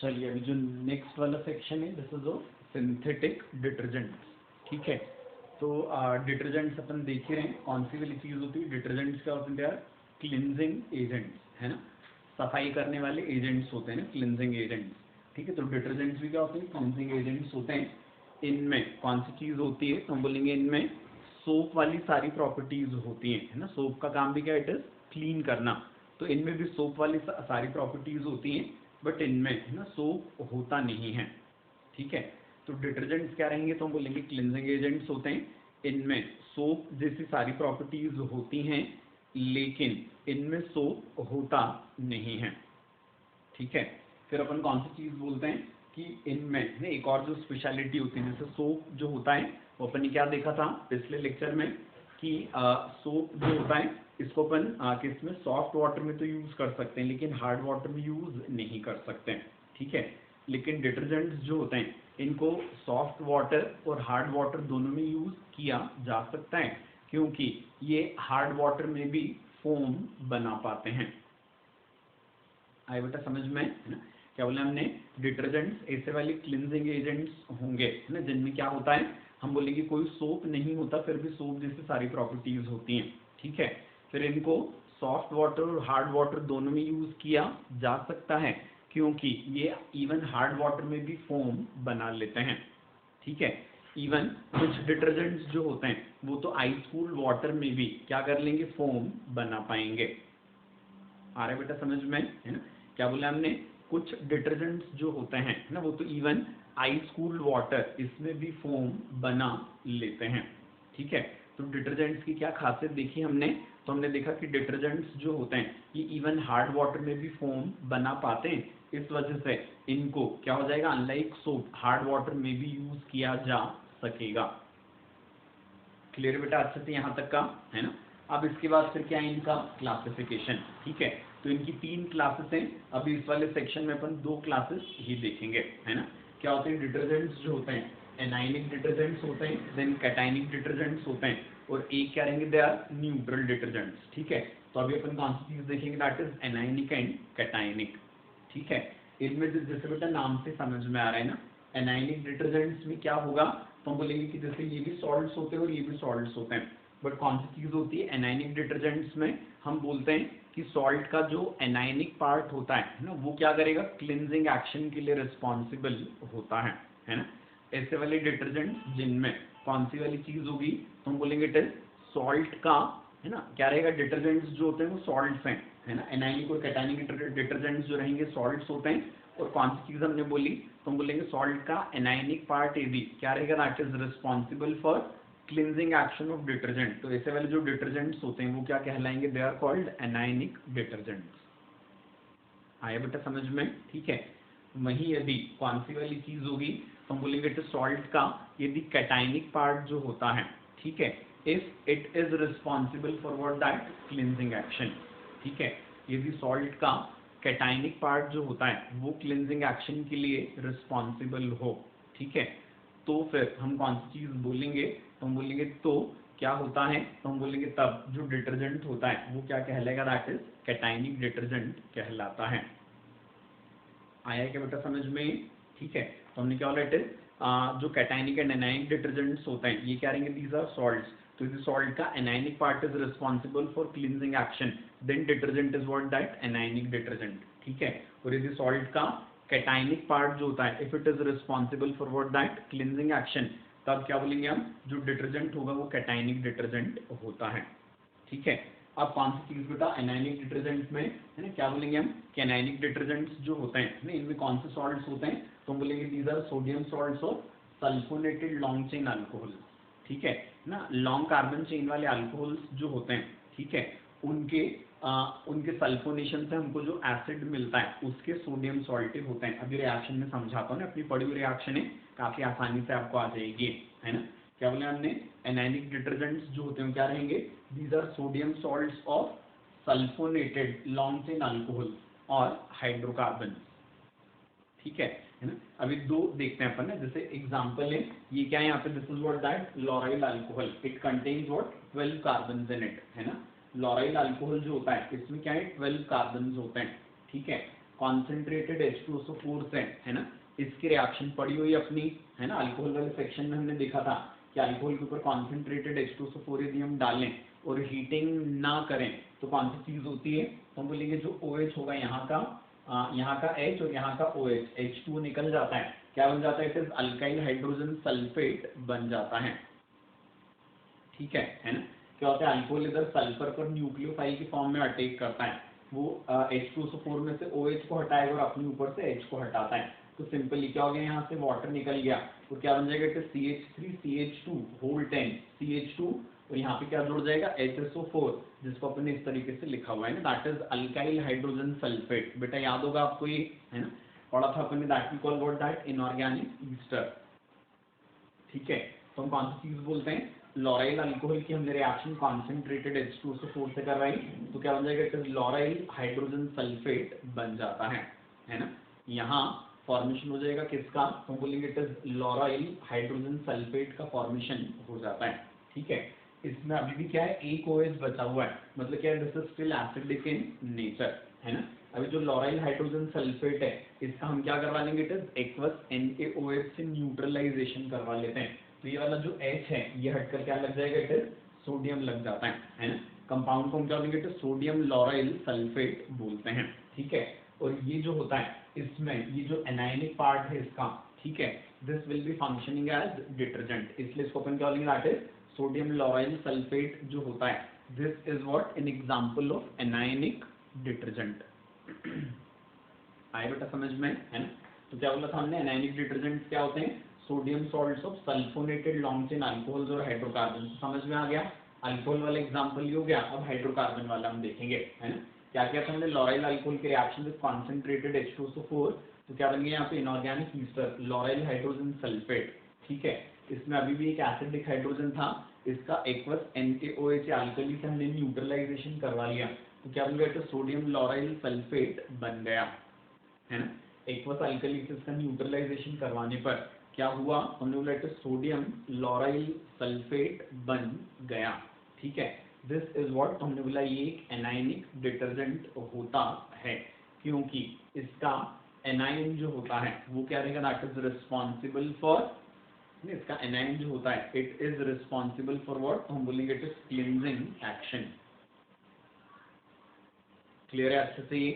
चलिए अभी जो नेक्स्ट वाला सेक्शन है this is of synthetic detergents. ठीक है, तो डिटर्जेंट्स अपन देख ही रहे हैं कौन सी वाली चीज़ होती है। डिटर्जेंट्स क्या होते हैं यार? क्लिनजिंग एजेंट्स है ना, सफाई करने वाले एजेंट्स होते हैं ना, क्लिनजिंग एजेंट्स। ठीक है, तो डिटर्जेंट्स भी क्या होते हैं? क्लिनजिंग एजेंट्स होते हैं। इनमें कौन सी चीज़ होती है? तो हम बोलेंगे इनमें सोप वाली सारी प्रॉपर्टीज होती हैं, है ना। सोप का काम भी क्या? इट इज क्लीन करना। तो इनमें भी सोप वाली सारी प्रॉपर्टीज होती हैं, बट इनमें है ना सोप होता नहीं है। ठीक है, तो डिटर्जेंट्स क्या रहेंगे? तो हम बोलेंगे क्लिनजिंग एजेंट्स होते हैं। इनमें सोप जैसी सारी प्रॉपर्टीज होती हैं, लेकिन इनमें सोप होता नहीं है। ठीक है, फिर अपन कौन सी चीज बोलते हैं कि इनमें एक और जो स्पेशलिटी होती है, जैसे सोप जो होता है वो अपन ने क्या देखा था पिछले लेक्चर में कि सोप जो होता है इसको अपन किसमें? सॉफ्ट वाटर में तो यूज कर सकते हैं, लेकिन हार्ड वाटर में यूज नहीं कर सकते हैं। ठीक है, लेकिन डिटर्जेंट्स जो होते हैं इनको सॉफ्ट वाटर और हार्ड वाटर दोनों में यूज किया जा सकता है, क्योंकि ये हार्ड वाटर में भी फोम बना पाते हैं। आए बेटा समझ में, है ना। क्या बोले हमने? डिटर्जेंट्स ऐसे वाले क्लिनजिंग एजेंट्स होंगे, है ना, जिनमें क्या होता है? हम बोलेंगे कोई सोप नहीं होता, फिर भी सोप जैसे सारी प्रॉपर्टीज होती हैं। ठीक है, फिर इनको सॉफ्ट वाटर और हार्ड वाटर दोनों में यूज किया जा सकता है, क्योंकि ये इवन हार्ड वाटर में भी फोम बना लेते हैं। ठीक है, इवन कुछ डिटर्जेंट्स जो होते हैं वो तो आइस कूल्ड वाटर में भी क्या कर लेंगे? फोम बना पाएंगे। आ रहा है बेटा समझ में, है ना। क्या बोला हमने? कुछ डिटर्जेंट्स जो होते हैं ना वो तो इवन आइस कूल्ड वाटर इसमें भी फोम बना लेते हैं। ठीक है, तो डिटर्जेंट्स की क्या खासियत देखी हमने? तो हमने देखा कि डिटर्जेंट्स जो होते हैं ये इवन हार्ड वाटर में भी फोम बना पाते हैं। इस वजह से इनको क्या हो जाएगा? अनलाइक सोप हार्ड वाटर में भी यूज किया जा सकेगा। क्लियर बेटा अच्छे से यहाँ तक का, है ना। अब इसके बाद फिर क्या है इनका? क्लासिफिकेशन। ठीक है, तो इनकी 3 क्लासेस हैं। अभी इस वाले सेक्शन में अपन 2 क्लासेस ही देखेंगे, है ना। क्या होते हैं? डिटर्जेंट्स जो होते हैं एनाइनिक डिटर्जेंट्स होते हैं, देन कैटाइनिक डिटर्जेंट्स होते हैं, और एक क्या रहेंगे? They are neutral detergents. ठीक है, तो अभी अपन कौन सी चीज देखेंगे? That is anionic and cationic. ठीक है, इनमें जैसे बेटा नाम से समझ में आ रहा है ना, एनाइनिक डिटर्जेंट्स में क्या होगा? तो हम बोलेंगे कि जैसे ये भी सॉल्ट्स होते हैं और ये भी सॉल्ट्स होते हैं, बट कौन सी चीज होती है? एनाइनिक डिटर्जेंट्स में हम बोलते हैं कि सॉल्ट का जो एनाइनिक पार्ट होता है ना वो क्या करेगा? क्लिनजिंग एक्शन के लिए रिस्पॉन्सिबल होता है ना। ऐसे वाले डिटर्जेंट्स जिनमें कौन सी वाली चीज होगी? तो हम बोलेंगे इट इज सॉल्ट का, है ना, क्या रहेगा? डिटर्जेंट्स जो होते हैं वो सॉल्ट्स हैं, है ना। एनाइनिक और कैटाइनिक डिटर्जेंट्स जो रहेंगे सॉल्ट्स होते हैं, और कौन सी चीज हमने बोली? तो हम बोलेंगे सॉल्ट का एनाइनिक पार्ट ए बी क्या रहेगा? That is responsible for cleansing action of detergent. तो ऐसे वाले जो डिटर्जेंट्स होते हैं वो क्या कहलाएंगे? They are called anionic detergents. आया बेटा समझ में? ठीक है, वहीं यदि कौन सी वाली चीज होगी? तो हम बोलेंगे तो सॉल्ट का यदि कैटाइनिक पार्ट जो होता है, ठीक है, if it is responsible for what? That cleansing action. ठीक है, यदि सॉल्ट का कैटाइनिक पार्ट जो होता है वो क्लिनजिंग एक्शन के लिए रिस्पॉन्सिबल हो, ठीक है, तो फिर हम कौन सी चीज बोलेंगे? तो हम बोलेंगे तो क्या होता है? तो हम बोलेंगे तब जो डिटर्जेंट होता है वो क्या कहलाएगा? दैट इज कैटाइनिक डिटर्जेंट कहलाता है। आया क्या बेटा समझ में? ठीक है, तो हमने क्या बोला? इट इज जो कैटाइनिक एंड एनाइनिक डिटर्जेंट्स होते हैं ये क्या रहेंगे? These are salts. तो इस सॉल्ट का anionic part is responsible for cleansing action, then detergent is what? That anionic detergent. ठीक है, और यदि सॉल्ट का कैटाइनिक पार्ट जो होता है if it is responsible for what? That cleansing action, तब क्या बोलेंगे हम? जो डिटर्जेंट होगा वो कैटाइनिक डिटर्जेंट होता है। ठीक है, अब कौन सी चीज बेटा? एनाइनिक डिटर्जेंट्स में, है ना, क्या बोलेंगे हम? कि एनाइनिक डिटर्जेंट्स जो होते हैं ना इनमें कौन से सॉल्ट्स होते हैं? तो हम बोलेंगे दीज आर सोडियम सॉल्ट्स और सल्फोनेटेड लॉन्ग चेन अल्कोहल। ठीक है ना, लॉन्ग कार्बन चेन वाले अल्कोहल्स जो होते हैं, ठीक है, उनके सल्फोनेशन से हमको जो एसिड मिलता है उसके सोडियम सॉल्टेड होते हैं। अभी रिएक्शन में समझाता हूँ ना, अपनी पढ़ी हुई रिएक्शन है, काफी आसानी से आपको आ जाएगी, है ना। क्या बोले हमने? एनाइनिक डिटर्जेंट्स जो होते हैं क्या रहेंगे? These are sodium salts of sulphonated long chain alcohol और हाइड्रोकार्बन। ठीक है ना। अभी 2 देखते हैं अपन ना, जैसे एग्जांपल है ये क्या है यहाँ पे? This is what? That lauryl alcohol, it contains what? 12 carbons in it, है ना। लॉराइल अल्कोहल जो होता है इसमें क्या है? 12 कार्बन्स होते हैं। ठीक है, कॉन्सेंट्रेटेड H2SO4 से, है ना, इसकी रिएक्शन पड़ी हुई अपनी, है ना, अल्कोहल वाले सेक्शन में हमने देखा था कि अल्कोहल के ऊपर कॉन्सेंट्रेटेड H2SO4 यदि हम डालें और हीटिंग ना करें तो कौन सी चीज होती है, तो हम बोलेंगे जो OH होगा यहाँ का H और यहाँ का OH, H2 निकल जाता है, क्या बन जाता है, it is alkyl hydrogen sulphate बन जाता है। ठीक है ना, क्या होता है, अल्कोहल इधर सल्फर पर न्यूक्लियोफाइल की फॉर्म में अटैक करता है, वो H2SO4 में से OH को हटाएगा और अपने ऊपर से H को हटाता है, तो सिंपली क्या हो गया, यहाँ से वाटर निकल गया तो क्या बन जाएगा, it is CH3CH2 whole 10 CH2 और यहाँ पे क्या जुड़ जाएगा HSO4, जिसको अपने इस तरीके से लिखा हुआ है ना, that is alkyl hydrogen sulphate. बेटा याद होगा आपको ये, है ना, पढ़ा था अपने, that we call what, that inorganic ester. ठीक है, तो हम कौन सी चीज बोलते हैं, लॉराइल अल्कोहल की हमने रिएक्शन कॉन्सेंट्रेटेड H2SO4 से करवाई तो क्या बन जाएगा, इट इज लॉराइल हाइड्रोजन सल्फेट बन जाता है ना, यहाँ फॉर्मेशन हो जाएगा किसका, तो हम बोलेंगे इट इज लॉराइल हाइड्रोजन सल्फेट का फॉर्मेशन हो जाता है। ठीक है, इसमें अभी भी क्या है, एक OH बचा हुआ है, मतलब क्या है, this is still acidic in nature, है ना। अभी जो लॉराइल हाइड्रोजन सल्फेट है इसका हम क्या करवा लेंगे, इट इज एक्वस NaOH से न्यूट्रलाइजेशन करवा लेते हैं, तो ये वाला जो H है ये हटकर क्या लग जाएगा, इट इज सोडियम लग जाता है ना, कंपाउंड को हम क्या बोलेंगे, it is sodium lauryl sulphate बोलते हैं। ठीक है, और ये जो होता है इसमें ये जो एनायनिक पार्ट है इसका, ठीक है, this will be functioning as detergent, इसलिए इसको अपन क्या बोलेंगे, that is sodium lauryl sulphate जो होता है, this is what an example of anionic detergent. आए बेटा समझ में, है ना, तो क्या बोला था हमने, एनायनिक डिटर्जेंट क्या होते हैं, sodium salts of sulphonated long chain alcohols और हाइड्रोकार्बन, समझ में आ गया, अल्कोहल वाला एग्जांपल ये हो गया, अब हाइड्रोकार्बन वाला हम देखेंगे, है ना, क्या क्या था हमने, लॉराइल अल्कोहल के रिएक्शन विद कॉन्सेंट्रेटेड H2SO4, तो क्या बन गया यहाँ पे इनऑर्गेनिक ईस्टर लॉराइल हाइड्रोजन सल्फेट। ठीक है, इसमें अभी भी एक एसिडिक हाइड्रोजन था, इसका एक्वस NaOH अल्कली से हमने न्यूट्रलाइजेशन करवा लिया, तो क्या बन गया, तो सोडियम लॉराइल सल्फेट बन गया, है ना, एक्वस अल्कली से इसका न्यूट्रलाइजेशन करवाने पर क्या हुआ, हमने बोला इट सोडियम लॉराइल सल्फेट बन गया। ठीक है, दिस इज व्हाट, हमने बोला ये एक एनायनिक डिटर्जेंट होता है, क्योंकि इसका एनाइन जो होता है वो क्या रहेगा, दैट इज रिस्पॉन्सिबल फॉर, इसका एनाइन जो होता है it is responsible for what, तो हम बोलेंगे it is cleansing action. Clear है अच्छे से ये,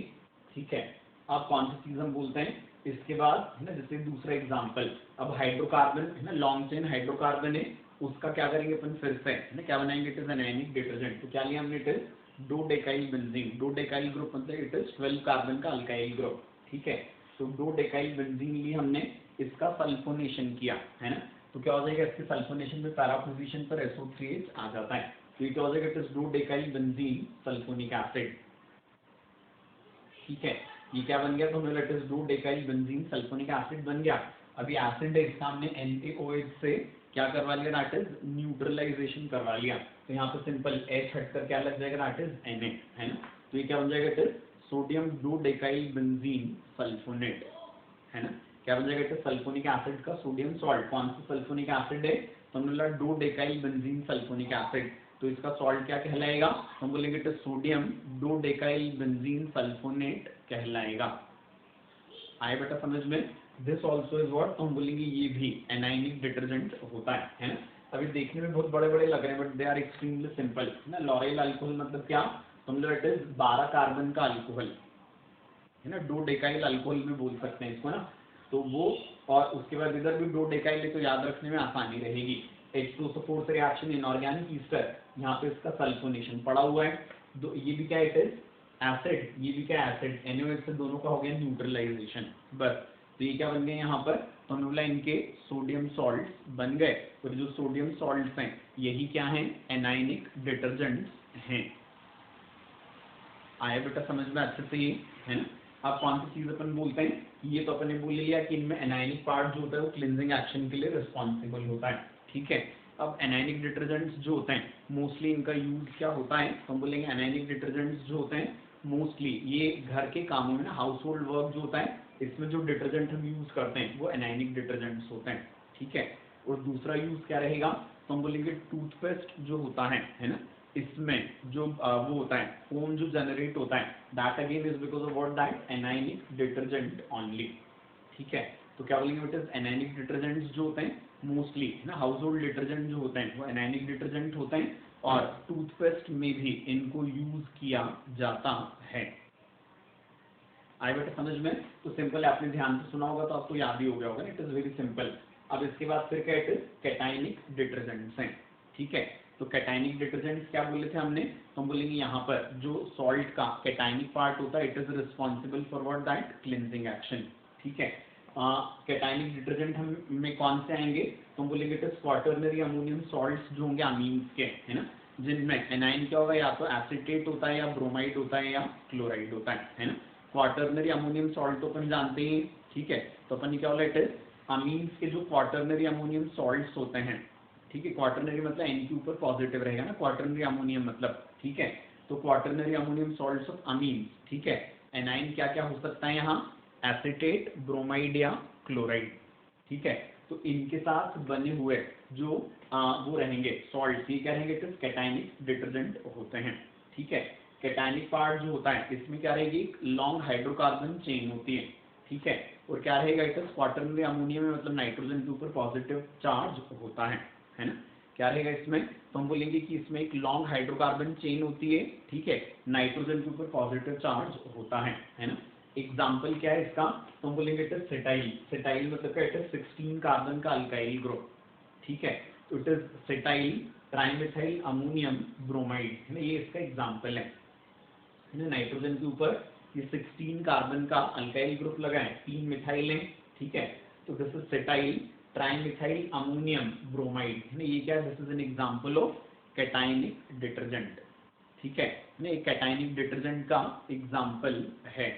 ठीक है, अब कौन सी चीज हम बोलते हैं इसके बाद, है ना, जैसे दूसरा एग्जांपल, अब हाइड्रोकार्बन है ना, लॉन्ग चेन हाइड्रोकार्बन है, उसका क्या करेंगे अपन फिर से, है ना, क्या बनाएंगे, इट इज एनायनिक डिटर्जेंट, तो क्या लिया हमने, it is dodecyl benzene, dodecyl group मतलब इट इज 12 कार्बन का अल्काइल ग्रुप। ठीक है, तो डो डेकाइल बेंजीन लिए हमने, इसका सल्फोनेशन किया, है ना, तो क्या हो जाएगा, इसके सल्फोनेशन में पैरा पोजीशन पर SO3H आ जाता है, तो ये क्या हो जाएगा, it is dodecyl benzene sulphonic acid. ठीक है, ये क्या बन गया, तो हमने it is dodecyl benzene sulphonic acid बन गया। अभी एसिड है इसका हमने NaOH से क्या करवा लिया, दैट इज न्यूट्रलाइजेशन करवा लिया, तो यहाँ पे सिंपल H हटकर क्या लग जाएगा, दैट इज Na, है ना, तो ये क्या बन जाएगा, it is sodium dodecyl benzene sulphonate, है ना, क्या बन जाएगा, इट इज सल्फोनिक एसिड का सोडियम सॉल्ट, कौन सा सल्फोनिक एसिड है, तो हमने बोला dodecyl benzene sulphonic acid, तो इसका सॉल्ट क्या कहलाएगा, हम बोलेंगे it is sodium dodecyl benzene sulphonate कहलाएगा। आए बेटा समझ में, दिस ऑल्सो इज व्हाट, तो हम बोलेंगे ये भी एनायनिक डिटर्जेंट होता है ना। अभी देखने में बहुत बड़े बड़े लग रहे हैं but they are extremely simple ना। लॉरेल अल्कोहल मतलब क्या, समझो इट इज 12 कार्बन का अल्कोहल है ना, डो डेकाइल अल्कोहल भी बोल सकते हैं इसको ना, तो वो, और उसके बाद इधर भी डो डेकाइल है तो याद रखने में आसानी रहेगी। H2SO4 से रिएक्शन इनऑर्गेनिक ईस्टर, यहाँ पे इसका सल्फोनेशन पड़ा हुआ है, ये भी क्या इट इज एसिड, ये भी क्या एसिड, NaOH से दोनों का हो गया न्यूट्रलाइजेशन, बस, तो ये क्या बन गए यहाँ पर, तो हमने बोला इनके सोडियम सॉल्ट बन गए, और जो सोडियम सॉल्ट हैं यही क्या हैं, एनायनिक डिटर्जेंट्स हैं। आया बेटा समझ में अच्छे से, ये है ना। अब कौन सी चीज अपन बोलते हैं, ये तो अपन ने बोल लिया कि इनमें एनायनिक पार्ट जो होता है वो क्लींजिंग एक्शन के लिए रिस्पॉन्सिबल होता है। ठीक है, अब एनायनिक डिटर्जेंट्स जो होते हैं मोस्टली इनका यूज क्या होता है, तो हम बोलेंगे एनायनिक डिटर्जेंट्स जो होते हैं मोस्टली ये घर के कामों में ना, हाउस होल्ड वर्क जो होता है इसमें जो डिटर्जेंट हम यूज करते हैं वो एनायनिक डिटर्जेंट्स होते हैं। ठीक है, और दूसरा यूज क्या रहेगा, तो हम बोलेंगे टूथपेस्ट जो होता है ना, इसमें जो वो होता है फोम जो जनरेट होता है, that again is because of what, that anionic detergent only. ठीक है, तो क्या बोलेंगे बेटा, एनायनिक डिटर्जेंट्स जो होते हैं मोस्टली है ना, हाउस होल्ड डिटर्जेंट जो होते हैं वो एनायनिक डिटर्जेंट होते हैं, और टूथपेस्ट में भी इनको यूज किया जाता है। आए बेटा समझ में? तो सिंपल, आपने ध्यान से सुना होगा तो आपको याद ही हो गया होगा, इट इज वेरी सिंपल। अब इसके बाद फिर क्या, इट इज कैटाइनिक डिटर्जेंट्स हैं। ठीक है, तो कैटाइनिक डिटर्जेंट्स क्या बोले थे हमने, तो हम बोलेंगे यहाँ पर जो सॉल्ट का कैटाइनिक पार्ट होता है, it is responsible for what, that cleansing action. ठीक है, कैटाइनिक डिटर्जेंट हम में कौन से आएंगे, तो हम बोलेंगे it is quaternary ammonium salts जो होंगे अमीन्स के, है ना, जिनमें एनाइन क्या होगा, या तो एसिटेट होता है, या ब्रोमाइड होता है, या क्लोराइड होता है ना। क्वाटरनरी अमोनियम सॉल्ट तो अपन जानते हैं। ठीक है, तो अपन क्या बोला, इट इज अमीन्स के जो क्वाटरनरी अमोनियम सॉल्ट्स होते हैं। ठीक है, क्वाटरनरी मतलब एन के ऊपर पॉजिटिव रहेगा ना, क्वाटरनरी अमोनियम मतलब। ठीक है, तो क्वाटरनरी अमोनियम सॉल्ट्स ऑफ अमीन। ठीक है, एनाइन क्या क्या हो सकता है यहाँ, एसिटेट, ब्रोमाइड या क्लोराइड। ठीक है, तो इनके साथ बने हुए जो वो रहेंगे सॉल्ट, ये क्या रहेंगे, कैटाइनिक डिटर्जेंट होते हैं। ठीक है, कैटाइनिक पार्ट जो होता है इसमें क्या रहेगी, लॉन्ग हाइड्रोकार्बन चेन होती है। ठीक है, और क्या रहेगा, इट इज क्वाटरनरी अमोनियम में मतलब नाइट्रोजन के ऊपर पॉजिटिव चार्ज होता है ना। क्या रहेगा इसमें, तो हम बोलेंगे कि इसमें एक लॉन्ग हाइड्रोकार्बन चेन होती है। ठीक है, नाइट्रोजन के ऊपर पॉजिटिव चार्ज होता है ना। एग्जाम्पल क्या है इसका, तो हम बोलेंगे इट इज सेटाइल। सेटाइल मतलब क्या, इट इज 16 कार्बन का अल्काइल ग्रुप। ठीक है, तो it is cetyl trimethyl ammonium bromide, है ना, ये इसका एग्जाम्पल है ना। नाइट्रोजन के ऊपर ये 16 कार्बन का अल्काइल ग्रुप लगा है, 3 मिथाइल है। ठीक है, तो this is cetyl trimethyl ammonium bromide, है ना, ये क्या है, this is an example of cationic detergent. ठीक है ना, एक कैटाइनिक डिटर्जेंट का एग्जांपल है।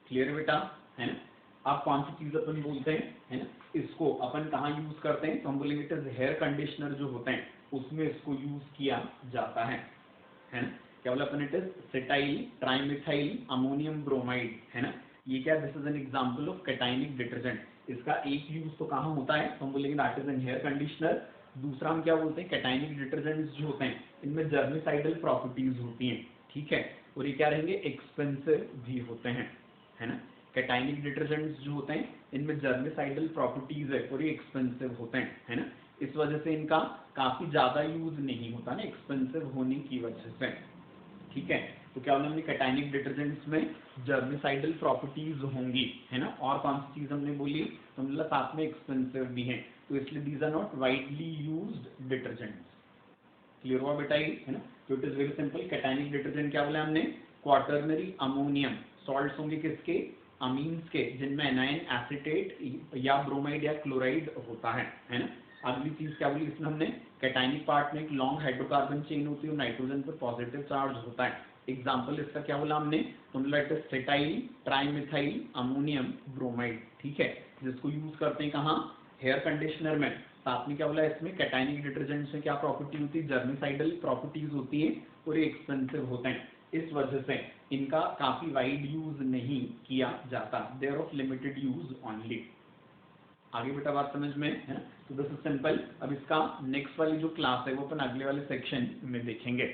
क्लियर बेटा, है ना। आप कौन सी चीज अपन बोलते हैं, है ना, इसको अपन कहाँ यूज करते हैं, तो हम बोलेंगे इट इज हेयर कंडीशनर जो होते हैं उसमें इसको यूज किया जाता है ना। क्या बोला अपन, it is cetyl trimethyl ammonium bromide, है ना, ये क्या, this is an example of cationic detergent. इसका एक यूज तो कहाँ होता है, तो हम बोलेंगे that is an hair conditioner. दूसरा हम क्या बोलते हैं, कैटाइनिक डिटर्जेंट्स जो होते हैं इनमें जर्मिसाइडल प्रॉपर्टीज होती हैं। ठीक है, और ये क्या रहेंगे, एक्सपेंसिव भी होते हैं, है ना। कैटाइनिक डिटर्जेंट्स जो होते हैं इनमें जर्मिसाइडल प्रॉपर्टीज है और ये एक्सपेंसिव होते हैं, है ना। इस वजह से इनका काफी ज्यादा यूज नहीं होता ना, एक्सपेंसिव होने की वजह से। ठीक है, तो क्या हमने कैटाइनिक डिटर्जेंट्स में जर्मिसाइडल प्रॉपर्टीज होंगी, है ना। और कौन सी चीज हमने बोली, तो मतलब साथ में एक्सपेंसिव भी हैं, तो इसलिए these are not widely used detergents. Clear हुआ बेटा ये, है ना। तो it is very simple, cationic detergent क्या बोला हमने, क्वाटरनरी अमोनियम सॉल्ट्स होंगे किसके, अमीन्स के, जिनमें एनाइन एसिटेट या ब्रोमाइड या क्लोराइड होता है ना। अगली चीज क्या बोली इसमें हमने, कैटाइनिक पार्ट में एक लॉन्ग हाइड्रोकार्बन चेन होती है और नाइट्रोजन पर पॉजिटिव चार्ज होता है। एग्जाम्पल इसका क्या बोला हमने, तो मतलब सेटाइल ट्राइमिथाइल अमोनियम ब्रोमाइड। ठीक है, जिसको यूज करते हैं कहाँ, हेयर कंडीशनर में। तो आपने क्या बोला, इसमें कैटाइनिक डिटर्जेंट में क्या प्रॉपर्टी होती है, जर्मिसाइडल प्रॉपर्टीज होती है और ये एक्सपेंसिव होते हैं। इस वजह से इनका काफी वाइड यूज नहीं किया जाता, they're of limited use only. आगे बेटा बात समझ में, है ना। तो दिस इज सिंपल। अब इसका नेक्स्ट वाली जो क्लास है वो अपन अगले वाले सेक्शन में देखेंगे।